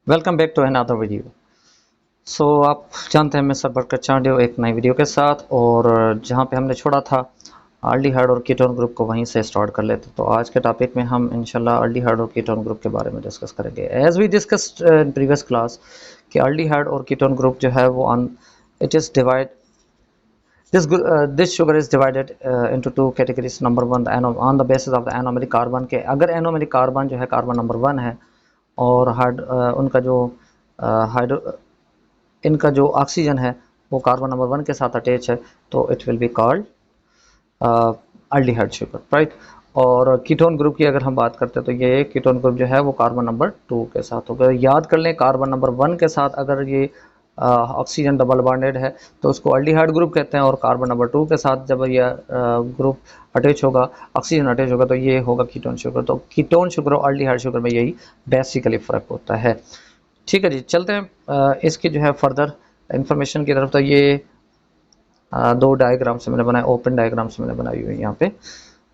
Welcome back to another video. आप जानते हैं मैं सरबरकत चांडियो एक नई वीडियो के साथ। और जहां पे हमने छोड़ा था अल्डिहाइड और कीटोन ग्रुप को वहीं से स्टार्ट कर लेते। तो आज के टॉपिक में हम इंशाल्लाह अल्डिहाइड और कीटोन ग्रुप के बारे में डिस्कस करेंगे। As we discussed in previous class कि अल्डिहाइड और कीटोन ग्रुप जो है वो it is divide this sugar is divided into two categories. Number one, on the basis of the anomeric carbon के अगर anomeric carbon जो है कार्बन नंबर 1 है और उनका जो हाइड्रो इनका जो ऑक्सीजन है वो कार्बन नंबर 1 के साथ अटैच है, तो it will be called aldehyde sugar, right. और कीटोन ग्रुप की अगर हम बात करते हैं तो ये कीटोन ग्रुप जो है वो कार्बन नंबर 2 के साथ होगा। याद कर लें, कार्बन नंबर 1 के साथ अगर ये ऑक्सीजन डबल बॉन्डेड है तो उसको अल्डिहाइड ग्रुप कहते हैं, और कार्बन नंबर 2 के साथ जब यह ग्रुप अटैच होगा, ऑक्सीजन अटैच होगा, तो ये होगा कीटोन शुगर। तो कीटोन शुगर और अल्डिहाइड शुगर में यही बेसिकली फ़र्क होता है। ठीक है जी, चलते हैं इसकी जो है फर्दर इंफॉर्मेशन की तरफ। तो ये दो डायग्राम से मैंने बनाया, ओपन डायग्राम से मैंने बनाई हुई है यहाँ पे।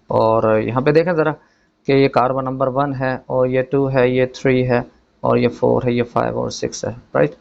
और यहाँ पे देखें ज़रा कि ये कार्बन नंबर 1 है और ये 2 है, ये 3 है और ये 4 है, ये 5 और 6 है, राइट।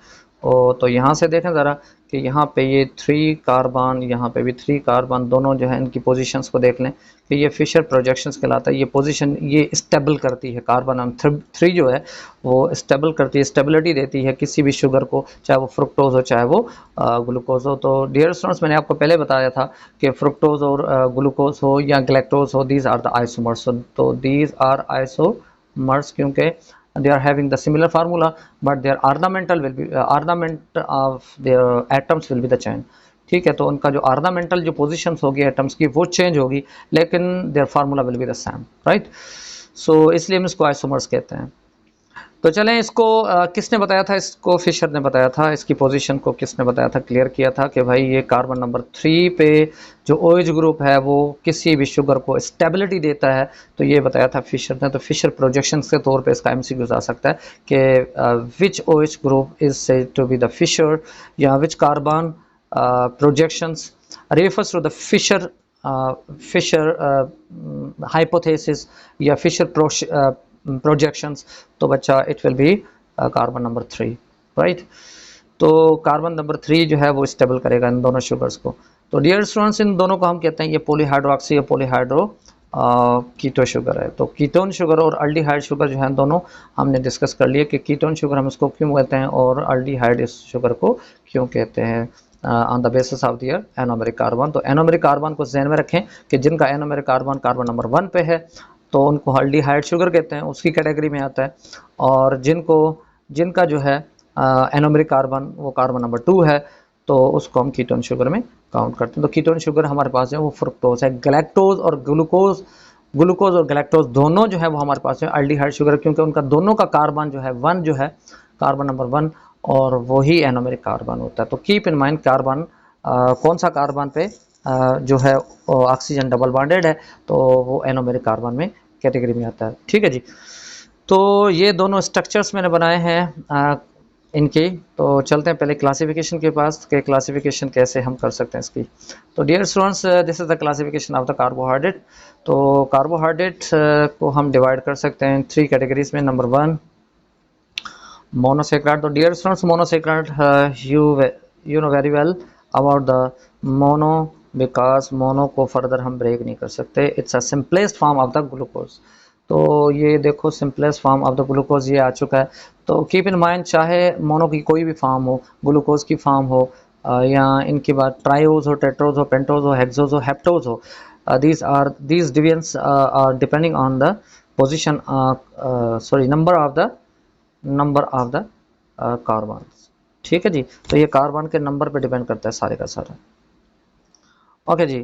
तो यहाँ से देखें ज़रा कि यहाँ पे ये 3 कार्बन, यहाँ पे भी 3 कार्बन, दोनों जो है इनकी पोजीशंस को देख लें कि ये फिशर प्रोजेक्शंस कहलाता है। ये पोजीशन ये स्टेबल करती है, कार्बन नंबर 3 जो है वो स्टेबल करती है, स्टेबिलिटी देती है किसी भी शुगर को, चाहे वो फ्रुक्टोज हो चाहे वो ग्लूकोज हो। तो डियर स्टूडेंट्स, मैंने आपको पहले बताया था कि फ्रुक्टोज और ग्लूकोज हो या गैलेक्टोज हो, दीज आर द आइसोमर्स। तो दीज आर आइसोमर्स क्योंकि they are having the similar formula but their ornamental will be ornament of their atoms will be the change। ठीक है, तो उनका जो ऑर्नामेंटल जो पोजीशंस होगी एटम्स की वो चेंज होगी, लेकिन their formula will be the same, right. इसलिए हम इसको आइसोमर्स कहते हैं। तो चलें, इसको किसने बताया था? इसको फिशर ने बताया था। इसकी पोजीशन को किसने बताया था, क्लियर किया था कि भाई ये कार्बन नंबर 3 पे जो OH ग्रुप है वो किसी भी शुगर को स्टेबिलिटी देता है, तो ये बताया था फिशर ने। तो फिशर प्रोजेक्शंस के तौर पे इसका MCQ आ सकता है कि which OH group is said to be the Fischer, या which carbon projections refers to the Fischer hypothesis या फिशर प्रोजेक्शंस। तो बच्चा it will be carbon number 3, right. तो कार्बन नंबर 3 जो है वो स्टेबल करेगा इन दोनों शुगर्स को। तो डियर स्टूडेंट्स, इन दोनों को हम कहते हैं ये पॉलीहाइड्रोक्सी या पॉलीहाइड्रो कीटो शुगर है। तो कीटोन शुगर और अल्डिहाइड शुगर जो है दोनों हमने डिस्कस कर लिए कि कीटोन शुगर हम इसको क्यों कहते हैं और अल्डिहाइड इस शुगर को क्यों कहते हैं on the basis of their anomeric carbon. तो एनोमेरिक कार्बन को ध्यान में रखें कि जिनका एनोमेरिक कार्बन कार्बन नंबर 1 पे है तो उनको अल्डिहाइड शुगर कहते हैं, उसकी कैटेगरी में आता है। और जिनका जो है एनोमेरिक कार्बन वो कार्बन नंबर 2 है तो उसको हम कीटोन शुगर में काउंट करते हैं। तो कीटोन शुगर हमारे पास है वो फ्रुक्टोज है। गैलेक्टोज और ग्लूकोज और गैलेक्टोज दोनों जो है वो हमारे पास है अल्डिहाइड शुगर, क्योंकि उनका दोनों का कार्बन जो है 1 जो है कार्बन नंबर 1 और वही एनोमेरिक कार्बन होता है। तो कीप इन माइंड कार्बन कौन सा कार्बन पे जो है ऑक्सीजन डबल बॉन्डेड है तो वो एनोमेरिक कार्बन में कैटेगरी में आता है। ठीक है जी, तो ये दोनों स्ट्रक्चर्स मैंने बनाए हैं इनके। तो चलते हैं पहले क्लासिफिकेशन के पास कि क्लासिफिकेशन कैसे हम कर सकते हैं इसकी। तो dear students, this is the classification of the carbohydrate. तो कार्बोहाइड्रेट को हम डिवाइड कर सकते हैं 3 कैटेगरीज में। Number 1 monosaccharide. तो dear students, monosaccharide you know very well about the mono, because mono को फर्दर हम ब्रेक नहीं कर सकते। It's a simplest form of the glucose. तो ये देखो simplest form of the glucose ये आ चुका है। तो कीप इन माइंड, चाहे मोनो की कोई भी फॉर्म हो, ग्लूकोज की फॉर्म हो या इनकी बात ट्राइओज हो, टेट्रोज हो, पेंटोज हो, हेक्सोज हो, हेप्टोज हो, these divisions are depending on the position sorry number of the carbon. ठीक है जी, तो ये कार्बन के नंबर पे डिपेंड करता है सारे का सारा। ओके जी,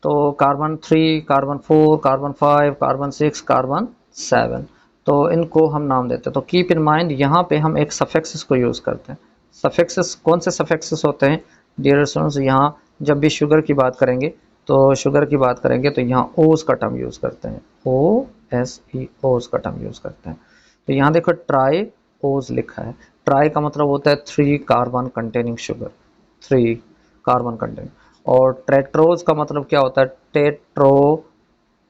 तो carbon 3, carbon 4, carbon 5, carbon 6, carbon 7, तो इनको हम नाम देते हैं। तो कीप इन माइंड यहाँ पे हम एक सफिक्सेस को यूज़ करते हैं। सफिक्सेस कौन से सफिक्सेस होते हैं डियर स्टूडेंट्स? यहाँ जब भी शुगर की बात करेंगे तो यहाँ ओस का टर्म यूज़ करते हैं, OSE ओस का टर्म यूज़ करते हैं। तो यहाँ देखो ट्राई ओस लिखा है। ट्राई का मतलब होता है 3 carbon containing sugar, 3 carbon containing. और टेट्रोज का मतलब क्या होता है? टेट्रो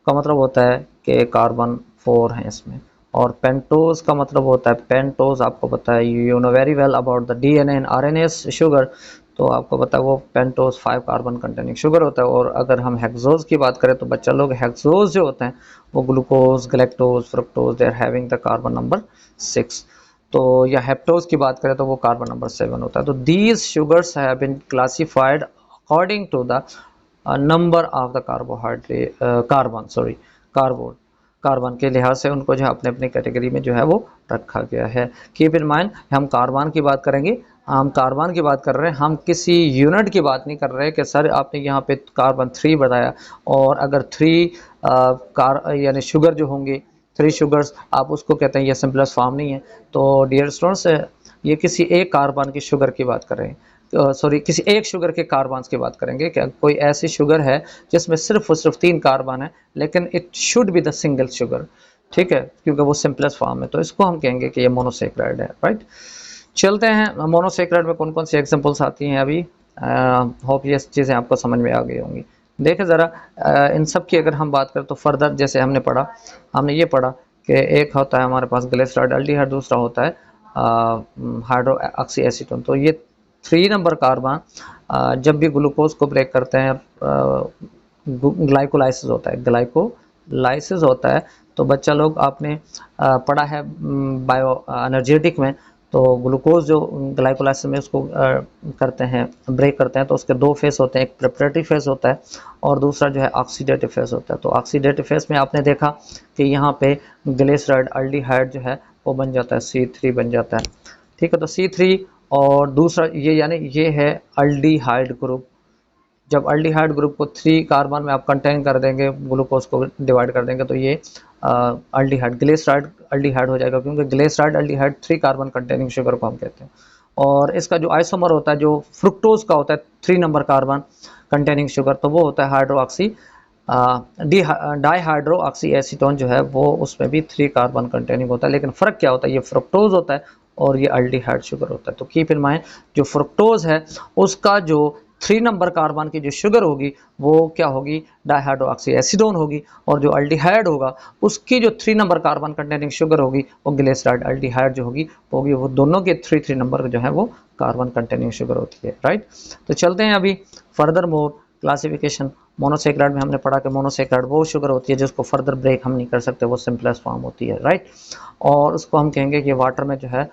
का मतलब होता है कि कार्बन 4 है इसमें। और पेंटोज का मतलब होता है पेंटोज, आपको पता है, you know very well about the DNA and RNA sugar, तो आपको पता है वो पेंटोज 5 कार्बन कंटेनिंग शुगर होता है। और अगर हम हेक्सोज की बात करें तो बच्चा लोग हेक्सोज जो होते हैं वो glucose, galactose, fructose, they are having the carbon number 6। तो या हेप्टोज की बात करें तो वो कार्बन नंबर 7 होता है। तो these sugars have been classified according to the number of the carbohydrate carbon carbon के लिहाज से उनको जो है अपने अपने कैटेगरी में जो है वो रखा गया है। कीप इन माइंड, हम कार्बन की बात करेंगे, हम कार्बन की बात कर रहे हैं, हम किसी यूनिट की बात नहीं कर रहे कि सर आपने यहाँ पे कार्बन 3 बताया और अगर 3 यानी शुगर जो होंगे 3 शुगर्स आप उसको कहते हैं ये सिंपलेस्ट फॉर्म नहीं है। तो डियर स्टूडेंट्स, ये किसी एक कार्बन की शुगर की बात कर रहे हैं, सॉरी किसी एक शुगर के कार्बन्स की बात करेंगे। क्या कोई ऐसी शुगर है जिसमें सिर्फ और सिर्फ 3 कार्बन है, लेकिन it should be the single sugar, ठीक है, क्योंकि वो सिंपलेस्ट फॉर्म है, तो इसको हम कहेंगे कि ये मोनोसेक्राइड है, राइट। चलते हैं मोनोसेक्राइड में कौन कौन सी एग्जांपल्स आती हैं अभी। होप ये चीज़ें आपको समझ में आ गई होंगी। देखें ज़रा इन सब की अगर हम बात करें तो फर्दर जैसे हमने ये पढ़ा कि एक होता है हमारे पास ग्लिसरॉल एल्डिहाइड, दूसरा होता है हाइड्रो ऑक्सी एसीटोन। तो ये 3 नंबर कार्बन जब भी ग्लूकोज को ब्रेक करते हैं ग्लाइकोलाइसिस होता है। तो बच्चा लोग आपने पढ़ा है बायो एनर्जेटिक में, तो ग्लूकोज जो ग्लाइकोलाइसिस में उसको करते हैं, ब्रेक करते हैं, तो उसके 2 फेस होते हैं, एक प्रिपरेटरी फेस होता है और दूसरा जो है ऑक्सीडेटिव फेस होता है। तो ऑक्सीडेटिव फेस में आपने देखा कि यहाँ पे ग्लिसरॉल एल्डिहाइड जो है वो बन जाता है C3 बन जाता है, ठीक है। तो C3 और दूसरा ये यानी ये है एल्डिहाइड ग्रुप। जब एल्डिहाइड ग्रुप को 3 कार्बन में आप कंटेन कर देंगे, ग्लूकोज को डिवाइड कर देंगे, तो ये एल्डिहाइड ग्लिसरॉल एल्डिहाइड हो जाएगा, क्योंकि glycerol aldehyde 3 carbon containing sugar को हम कहते हैं। और इसका जो आइसोमर होता है जो फ्रुक्टोज का होता है 3 नंबर कार्बन कंटेनिंग शुगर, तो वो होता है हाइड्रोक्सी डाईहाइड्रो ऑक्सी एसीटोन जो है वो उसमें भी 3 कार्बन कंटेनिंग होता है। लेकिन फ़र्क क्या होता है, ये फ्रुक्टोज होता है और ये एल्डिहाइड शुगर होता है। तो कीप इन माइंड, जो फ्रुक्टोज है उसका जो 3 नंबर कार्बन की जो शुगर होगी वो क्या होगी, डाईहाइड्रो ऑक्सी एसीटोन होगी, और जो एल्डिहाइड होगा उसकी जो 3 नंबर कार्बन कंटेनिंग शुगर होगी वो ग्लिसरॉल एल्डिहाइड जो होगी वो दोनों के 3 नंबर जो है वो कार्बन कंटेनिंग शुगर होती है, राइट। तो चलते हैं अभी फर्दर मोर क्लासिफिकेशन। मोनोसेक्राइड में हमने पढ़ा कि मोनोसेक्राइड वो शुगर होती है जिसको फर्दर ब्रेक हम नहीं कर सकते, वो सिंपलेस्ट फॉर्म होती है, राइट। और उसको हम कहेंगे कि वाटर में जो है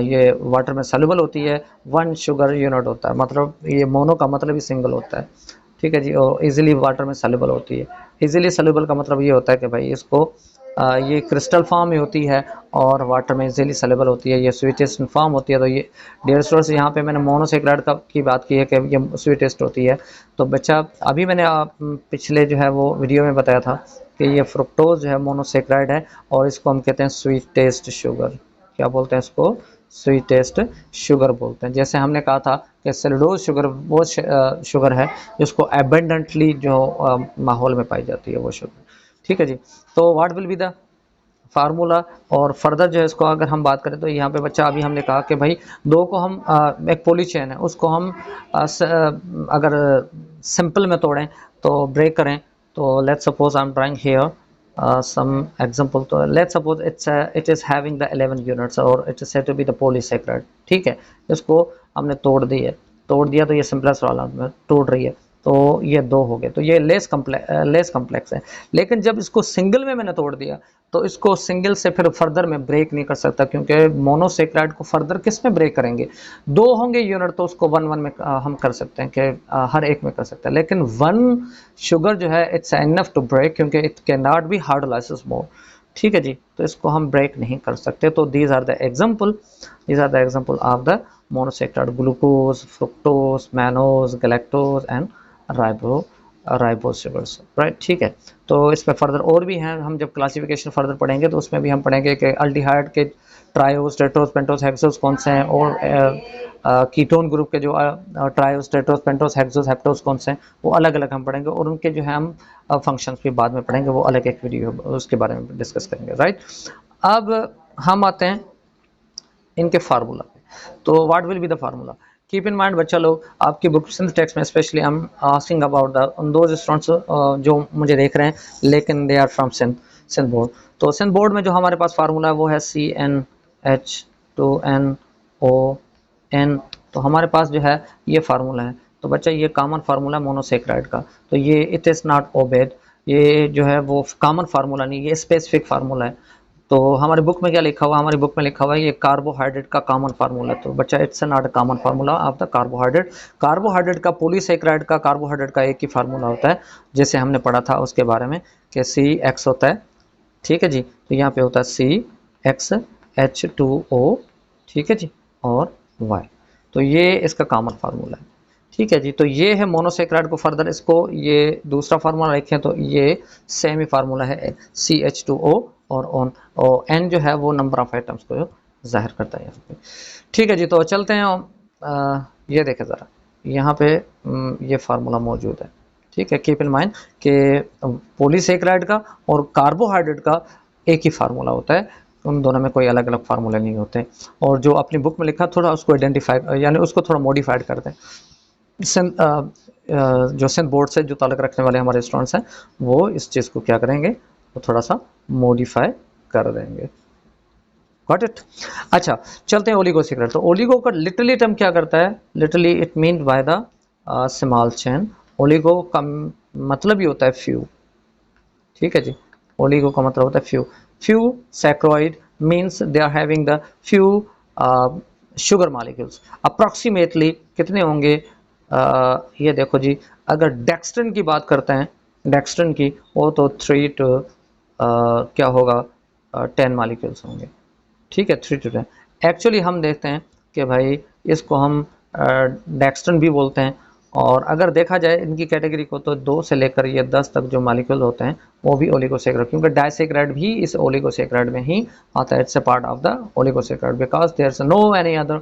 ये वाटर में सॉल्युबल होती है, 1 शुगर यूनिट होता है, मतलब ये मोनो का मतलब ही सिंगल होता है, ठीक है जी। और इजीली वाटर में सॉल्युबल होती है। इजीली सॉल्युबल का मतलब ये होता है कि भाई इसको ये क्रिस्टल फॉर्म में होती है और वाटर में इजीली सॉल्युबल होती है, ये स्वीटेस्ट फॉर्म होती है। तो ये डियर स्टूडेंट्स, यहाँ पे मैंने मोनोसेक्राइड की बात की है कि ये स्वीटेस्ट होती है। तो बच्चा अभी मैंने पिछले जो है वो वीडियो में बताया था कि ये फ्रुक्टोज जो है मोनोसेक्राइड है और इसको हम कहते हैं स्वीटेस्ट शुगर। क्या बोलते हैं इसको, स्वीटेस्ट शुगर बोलते हैं। जैसे हमने कहा था कि सेलुलोज शुगर वो शुगर है जिसको एबंडेंटली जो माहौल में पाई जाती है वो शुगर, ठीक है जी। तो what will be the formula, और फर्दर जो है इसको अगर हम बात करें तो यहाँ पे बच्चा अभी हमने कहा कि भाई दो को हम एक पोली चेन है उसको हम अगर सिंपल में तोड़ें तो ब्रेक करें, तो let's suppose I am drawing here some example। तो let's suppose it is having the 11 units और it is said to be the polysaccharide, ठीक है। इसको हमने तोड़ दिया तो ये सिंपलेस्ट वाला में तोड़ रही है, तो ये 2 हो गए, तो ये लेस कम्प्लेक्स है। लेकिन जब इसको सिंगल में मैंने तोड़ दिया तो इसको सिंगल से फिर फर्दर में ब्रेक नहीं कर सकता, क्योंकि मोनोसेक्राइड को फर्दर किस में ब्रेक करेंगे, 2 होंगे यूनिट तो उसको 1 में हम कर सकते हैं कि हर एक में कर सकते हैं। लेकिन 1 शुगर जो है इट्स इनफ टू ब्रेक, क्योंकि it can not be hydrolysis more, ठीक है जी। तो इसको हम ब्रेक नहीं कर सकते। तो these are the example of the monosaccharide, glucose, fructose, mannose, galactose and ribose sugars, right, ठीक है। तो इस पर फर्दर और भी हैं, हम जब क्लासिफिकेशन फर्दर पढ़ेंगे तो उसमें भी हम पढ़ेंगे कि अल्डिहाइड के ट्रायोज, टेट्रोज, पेंटोज, हेक्सोज कौन से हैं, और कीटोन ग्रुप के जो triose, tetrose, pentose, hexose, heptose कौन से हैं, वो अलग अलग हम पढ़ेंगे, और उनके जो है हम फंक्शंस भी बाद में पढ़ेंगे, वो अलग एक वीडियो उसके बारे में डिस्कस करेंगे, राइट। अब हम आते हैं इनके फार्मूला पे। तो what will be the formula, keep in mind बच्चा लोग, आपकी बुक टेक्स्ट में specially I am asking about the those students जो मुझे देख रहे हैं लेकिन they are from Sindh. Sindh board. तो सिंध बोर्ड में जो हमारे पास फार्मूला है वो है CnH2nOn। तो हमारे पास जो है ये फार्मूला है। तो बच्चा ये कॉमन फार्मूला मोनोसेक्राइड का, तो ये इट इज़ नॉट ओबेड, ये जो है वो कॉमन फार्मूला नहीं, ये स्पेसिफिक फार्मूला है। तो हमारी बुक में क्या लिखा हुआ है, हमारी बुक में लिखा हुआ है ये कार्बोहाइड्रेट का कॉमन फार्मूला। तो बच्चा it's not a common formula of the carbohydrate. Carbohydrate का, पॉलीसेकेराइड का, कार्बोहाइड्रेट का एक ही फार्मूला होता है, जैसे हमने पढ़ा था उसके बारे में कि CX होता है, ठीक है जी। तो यहाँ पे होता है CXH2O, ठीक है जी, और Y। तो ये इसका कॉमन फार्मूला है, ठीक है जी। तो ये है मोनोसेक्राइड को फर्दर इसको ये दूसरा फार्मूला लिखें तो ये सेम ही फार्मूला है CH2O और N जो है वो नंबर ऑफ आइटम्स को जाहिर करता है यहाँ पे, ठीक है जी। तो चलते हैं, ये देखें ज़रा, यहाँ पे ये फार्मूला मौजूद है, ठीक है। कीप इन माइंड कि पॉलीसेकेराइड का और कार्बोहाइड्रेट का एक ही फार्मूला होता है, उन दोनों में कोई अलग अलग फार्मूले नहीं होते। और जो अपनी बुक में लिखा थोड़ा उसको आइडेंटिफाई यानी उसको थोड़ा मॉडिफाइड कर दें। जो सिंध बोर्ड से जो ताल्लुक़ रखने वाले हमारे स्टूडेंट्स हैं वो इस चीज़ को क्या करेंगे, वो थोड़ा सा मॉडिफाई कर देंगे। Got it. अच्छा, चलते हैं ओलिगोसेक्राइड। तो ओलिगो का लिटरली टर्म क्या करता है, literally it mean by the small chain. Oligo का मतलब ही होता है फ्यू, ठीक है जी। ओलिगो का मतलब होता है few. Few saccharide means they are having the few sugar molecules. Approximately कितने होंगे, ये देखो जी, अगर डेक्स्ट्रिन की बात करते हैं, डेक्स्ट्रिन की, वो तो 3 to क्या होगा 10 मॉलिक्यूल्स होंगे, ठीक है, 3 to 10। एक्चुअली हम देखते हैं कि भाई इसको हम डेक्स्ट्रिन भी बोलते हैं, और अगर देखा जाए इनकी कैटेगरी को तो 2 से लेकर ये 10 तक जो मॉलिक्यूल होते हैं वो भी ओलिगोसेक्राइड, क्योंकि डाइसेक्राइड भी इस ओलिगोसेक्राइड में ही आता है। It's a part of the oligosaccharide because there is no any other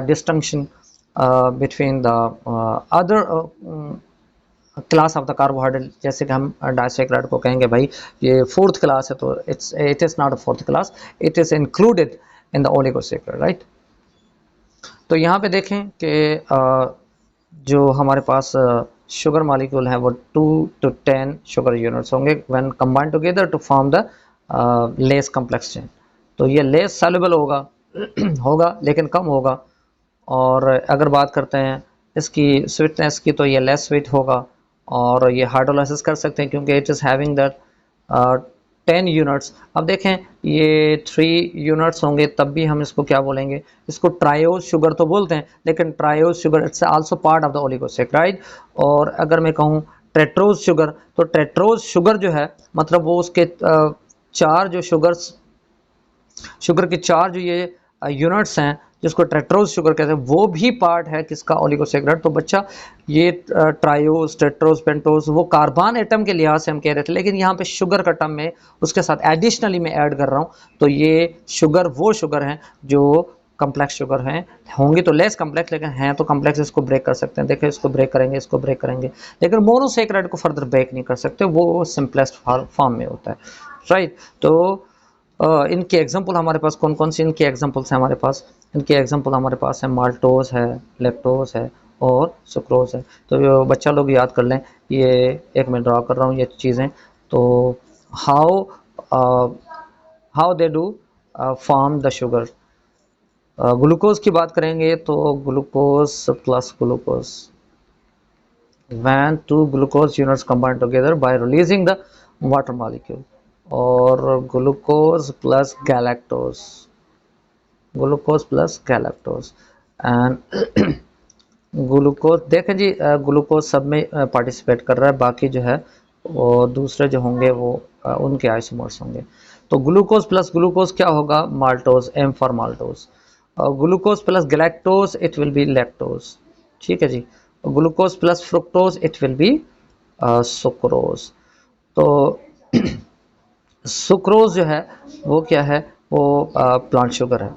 distinction between the other class of the carbohydrate. जैसे कि हम डाइसेक्राइड को कहेंगे भाई ये 4th क्लास है, तो it is not a 4th class, it is included in the oligosaccharide, right. तो यहाँ पे देखें कि जो हमारे पास शुगर मॉलिक्यूल है वो 2 to 10 शुगर यूनिट्स होंगे when combined together to form the less complex chain. तो ये लेस सॉल्युबल होगा होगा लेकिन कम होगा। और अगर बात करते हैं इसकी स्वीटनेस की, तो ये लेस स्वीट होगा, और ये हाइड्रोलाइसिस कर सकते हैं क्योंकि it is having that 10 units. अब देखें ये 3 यूनिट्स होंगे तब भी हम इसको क्या बोलेंगे, इसको ट्रायोज शुगर तो बोलते हैं, लेकिन triose sugar it's also part of the oligosaccharide. और अगर मैं कहूँ टेट्रोज शुगर, तो टेट्रोज शुगर जो है मतलब वो उसके 4 जो शुगर के 4 जो ये यूनिट्स हैं जिसको टेट्रोज शुगर कहते हैं वो भी पार्ट है किसका, ओलिगोसेक्राइड। तो बच्चा ये ट्रायोज, टेट्रोज, पेंटोज वो कार्बन एटम के लिहाज से हम कह रहे थे, लेकिन यहाँ पे शुगर का टर्म में उसके साथ एडिशनली मैं ऐड कर रहा हूँ। तो ये शुगर वो शुगर हैं जो कम्प्लेक्स शुगर हैं, होंगी तो लेस कम्प्लेक्स लेकिन हैं तो कम्प्लेक्स। इसको ब्रेक कर सकते हैं, देखिए इसको ब्रेक करेंगे, इसको ब्रेक करेंगे, लेकिन मोनोसेक्राइड को फर्दर ब्रेक नहीं कर सकते, वो सिंपलेस्ट फॉर्म में होता है, राइट। तो इनके एग्जाम्पल हमारे पास कौन कौन सी इनके एग्जाम्पल्स हैं हमारे पास, इनके एग्जाम्पल हमारे पास है माल्टोज है, लैक्टोज है और सुक्रोज है। तो बच्चा लोग याद कर लें, ये एक मैं ड्रा कर रहा हूँ ये चीज़ें। तो how how they do form the sugar. Glucose की बात करेंगे तो glucose plus glucose, when 2 glucose units combine together by releasing the water molecule, और glucose plus galactose, glucose plus galactose and glucose. देखें जी ग्लूकोज सब में पार्टिसिपेट कर रहा है, बाकी जो है वो दूसरे जो होंगे वो उनके आइसोमर्स होंगे। तो ग्लूकोज प्लस ग्लूकोज क्या होगा, maltose, M for maltose. Glucose plus galactose it will be lactose, ठीक है जी। Glucose plus fructose it will be sucrose. तो सुक्रोज जो है वो क्या है, वो प्लांट शुगर है,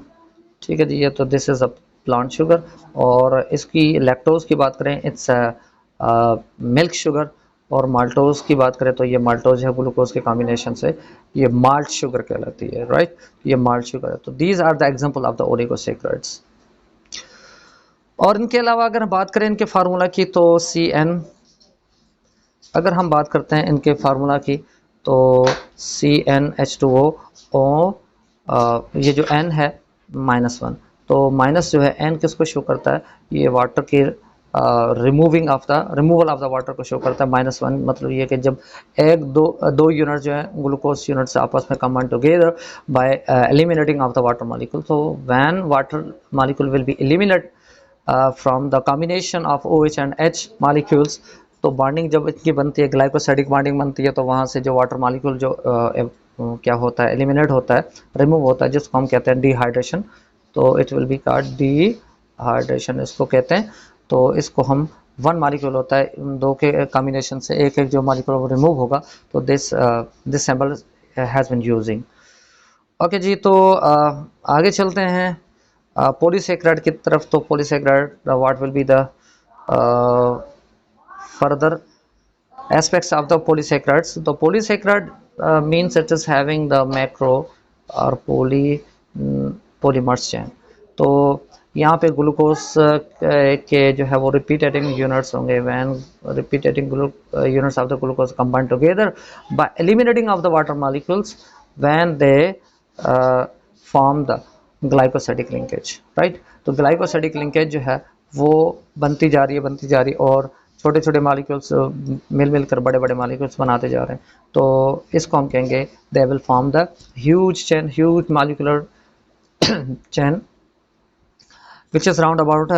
ठीक है जी। ये तो this is a plant sugar. और इसकी लैक्टोज की बात करें इट्स मिल्क शुगर, और माल्टोज की बात करें तो ये माल्टोज है ग्लूकोज के कॉम्बिनेशन से ये माल्ट शुगर कहलाती है, राइट। ये माल्ट शुगर है। तो these are the example of the oligosaccharides. और इनके अलावा अगर हम बात करें इनके फार्मूला की तो CN, अगर हम बात करते हैं इनके फार्मूला की तो CnH2O ओ, ये जो N है -1, तो माइनस जो है N किसको शो करता है, ये वाटर के रिमूवल ऑफ द वाटर को शो करता है। -1 मतलब ये कि जब एक दो यूनिट जो है ग्लूकोज यूनिट से आपस में combine together by eliminating of the water molecule, तो when water molecule will be eliminate from the combination of OH and H molecules, तो बॉन्डिंग जब इनकी बनती है, ग्लाइकोसाइडिक बॉन्डिंग बनती है, तो वहाँ से जो वाटर मॉलिक्यूल जो क्या होता है, एलिमिनेट होता है, रिमूव होता है, जिसको हम कहते हैं डिहाइड्रेशन। तो it will be called dehydration इसको कहते हैं। तो इसको हम वन मॉलिक्यूल होता है, इन दो के कॉम्बिनेशन से एक एक जो मॉलिक्यूल रिमूव होगा, तो this symbol has been using. Okay जी, तो आगे चलते हैं पॉलीसेकेराइड की तरफ। तो polysaccharide what will be the further aspects of the polysaccharides. The polysaccharide means it is having the macro or polymers chain. तो यहाँ पे ग्लूकोज के जो है वो रिपीटेटिंग यूनिट्स होंगे, when repeating units of the glucose combine together by eliminating of the water molecules when they form the glycosidic linkage, right. तो glycosidic linkage जो है वो बनती जा रही है और छोटे छोटे मॉलिक्यूल्स मिल मिलकर बड़े बड़े मॉलिक्यूल्स बनाते जा रहे हैं। तो इसको हम कहेंगे they will form the huge chain, huge molecular chain which is round about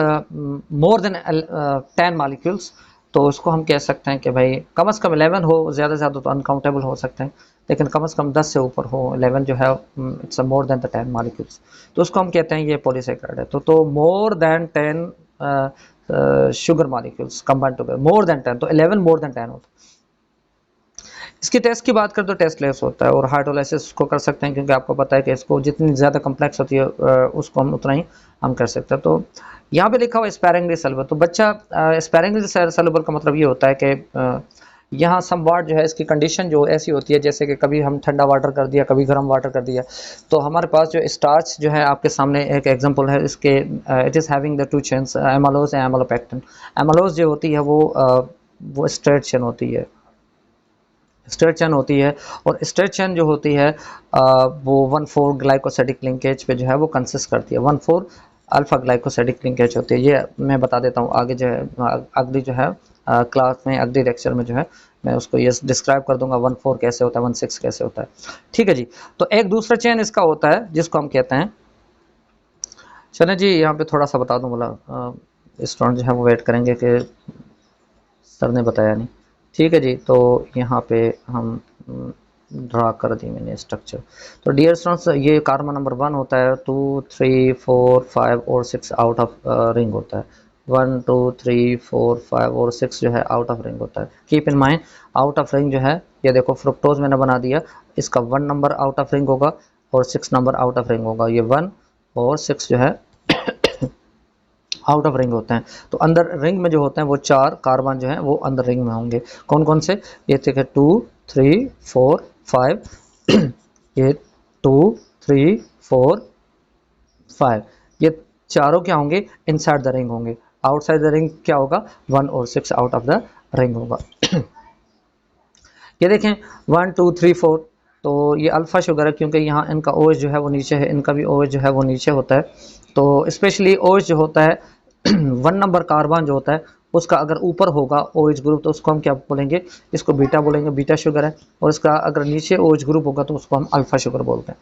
more than 10 molecules. तो उसको हम कह सकते हैं कि भाई कम से कम 11 हो, ज़्यादा से ज़्यादा तो अनकाउंटेबल हो सकते हैं, लेकिन कम से कम 10 से ऊपर हो। 11 जो है it's more than the 10 molecules, तो उसको हम कहते हैं ये पॉलीसेकेराइड है। तो more than 10 sugar molecules combined together, more than 10, तो 11 मोर देन 10 होता है। इसके टेस्ट की बात करें तो टेस्ट लेस होता है और हाइड्रोलाइसिस को कर सकते हैं, क्योंकि आपको पता है कि इसको जितनी ज़्यादा कम्प्लेक्स होती है उसको हम उतना ही हम कर सकते हैं। तो यहाँ पे लिखा हुआ स्पैरिंगली सॉल्युबल, तो बच्चा स्पैरिंगली सॉल्युबल का मतलब ये होता है कि यहाँ समवाट जो है इसकी कंडीशन जो ऐसी होती है जैसे कि कभी हम ठंडा वाटर कर दिया, कभी गर्म वाटर कर दिया। तो हमारे पास जो स्टार्च जो है आपके सामने एक एग्जांपल है इसके, it is having the 2 chains, amylose and amylopectin. Amylose जो होती है वो स्ट्रेट चेन होती है, स्ट्रेट चेन होती है, और स्ट्रेट चेन जो होती है वो 1,4 ग्लाइकोसाइडिक लिंकेज पे जो है वो कंसिस्ट करती है। 1,4 अल्फा ग्लाइकोसाइडिक लिंकेज होती है। ये मैं बता देता हूँ आगे जो है अगली जो है क्लास में, अगली लेक्चर में जो है मैं उसको ये डिस्क्राइब कर दूंगा 1,4 कैसे होता है, 1,6 कैसे होता है। ठीक है जी। तो एक दूसरा चेन इसका होता है जिसको हम कहते हैं, चलें जी यहाँ पे थोड़ा सा बता दूँ, बोला स्टूडेंट जो है वो वेट करेंगे कि सर ने बताया नहीं। ठीक है जी, तो यहाँ पे हम ड्रा कर दी मैंने स्ट्रक्चर। तो डियर स्टूडेंट्स, ये कार्बन नंबर 1 होता है, 2, 3, 4, 5 और 6 आउट ऑफ रिंग होता है। 1, 2, 3, 4, 5 और 6 जो है आउट ऑफ रिंग होता है। Keep in mind, out of ring जो है ये देखो फ्रुक्टोज मैंने बना दिया, इसका 1 नंबर आउट ऑफ रिंग होगा और 6 नंबर आउट ऑफ रिंग होगा। ये 1 और 6 जो है आउट ऑफ रिंग होते हैं। तो अंदर रिंग में जो होते हैं वो 4 कार्बन जो हैं वो अंदर रिंग में होंगे। कौन कौन से, ये देखिए 2, 3, 4, 5 ये 2, 3, 4, 5 ये चारों क्या होंगे, इनसाइड द रिंग होंगे। आउटसाइड द रिंग क्या होगा, 1 और 6 आउट ऑफ द रिंग होगा। ये देखें 1, 2, 3, 4, तो ये अल्फ़ा शुगर है क्योंकि यहाँ इनका OH जो है वो नीचे है, इनका भी OH जो है वो नीचे होता है। तो स्पेशली OH जो होता है 1 नंबर कार्बन जो होता है उसका अगर ऊपर होगा OH ग्रुप तो उसको हम क्या बोलेंगे, इसको बीटा बोलेंगे, बीटा शुगर है। और इसका अगर नीचे OH ग्रुप होगा तो उसको हम अल्फ़ा शुगर बोलते हैं।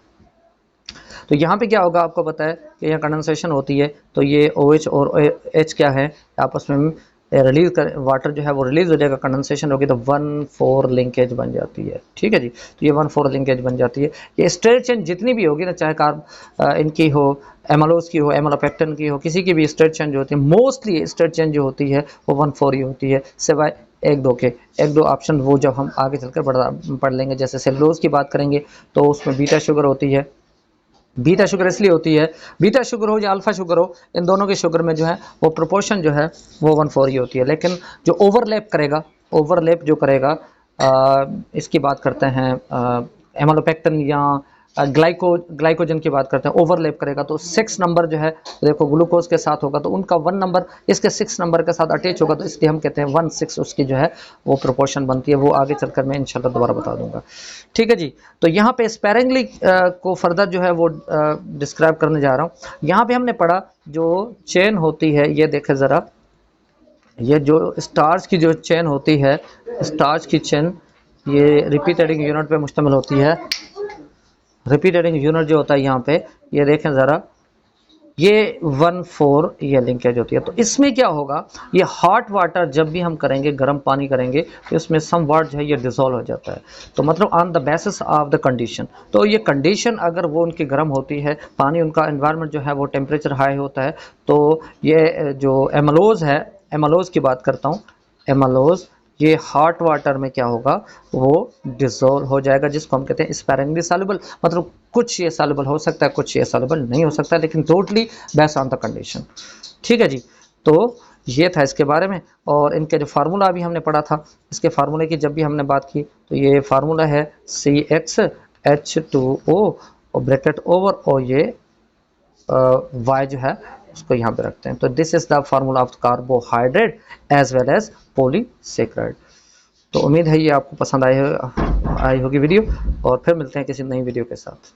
तो यहाँ पे क्या होगा, आपको पता है कि यहाँ कंडेंसेशन होती है, तो ये OH और H क्या है आपस में रिलीज कर, वाटर जो है वो रिलीज हो जाएगा, कंडेंसेशन होगी तो 1,4 लिंकेज बन जाती है। ठीक है जी, तो ये 1,4 लिंकेज बन जाती है। ये स्ट्रेट चेन जितनी भी होगी ना, चाहे इनकी हो, एमालोज की हो, एमालोपेक्टिन की हो, किसी की भी स्ट्रेट चेन जो होती है, मोस्टली स्ट्रेट चेन जो होती है वो 1,4 ही होती है, सिवाय एक दो ऑप्शन वो जब हम आगे चलकर पढ़ लेंगे। जैसे सेलुलोज की बात करेंगे तो उसमें बीटा शुगर होती है। बीटा शुगर इसलिए होती है, बीटा शुगर हो या अल्फा शुगर हो, इन दोनों के शुगर में जो है वो प्रोपोर्शन जो है वो 1,4 ही होती है। लेकिन जो ओवरलैप करेगा, ओवरलैप जो करेगा इसकी बात करते हैं एमालोपेक्टिन या ग्लाइकोजन की बात करते हैं, ओवरलैप करेगा तो 6 नंबर जो है देखो ग्लूकोज के साथ होगा, तो उनका 1 नंबर इसके 6 नंबर के साथ अटैच होगा, तो इसलिए हम कहते हैं 1/6 उसकी जो है वो प्रोपोर्शन बनती है। वो आगे चलकर मैं इंशाल्लाह दोबारा बता दूंगा। ठीक है जी। तो यहाँ पे स्पेरिंगली को फर्दर जो है वो डिस्क्राइब करने जा रहा हूँ। यहाँ पे हमने पढ़ा जो चेन होती है, ये देखें ज़रा, ये जो स्टार्च की जो चेन होती है, स्टार्च की चेन ये रिपीटेडिंग यूनिट पे मुश्तमिल होती है। रिपीटेडिंग यूनिट जो होता है यहाँ पे, ये देखें ज़रा, ये 1,4 ये लिंकेज होती है। तो इसमें क्या होगा, ये हॉट वाटर जब भी हम करेंगे, गर्म पानी करेंगे, तो इसमें सम वाट जो है ये डिसॉल्व हो जाता है। तो मतलब on the basis of the condition, तो ये कंडीशन अगर वो उनकी गर्म होती है, पानी उनका एनवायरनमेंट जो है वो टेम्परेचर हाई होता है, तो ये जो एमलोज है, एमलोज की बात करता हूँ, एमलोज ये हॉट वाटर में क्या होगा, वो डिसॉल्व हो जाएगा, जिसको हम कहते हैं स्पेरिंगली सॉल्युबल। मतलब कुछ ये सॉल्युबल हो सकता है, कुछ ये सॉल्युबल नहीं हो सकता, लेकिन totally based on the condition. ठीक है जी। तो ये था इसके बारे में। और इनके जो फार्मूला अभी हमने पढ़ा था, इसके फार्मूले की जब भी हमने बात की, तो ये फार्मूला है CxH2O और ब्रैकेट ओवर, और ये y जो है उसको यहाँ पे रखते हैं। तो this is the formula of carbohydrate as well as polysaccharide. तो उम्मीद है ये आपको पसंद आई होगी वीडियो, और फिर मिलते हैं किसी नई वीडियो के साथ।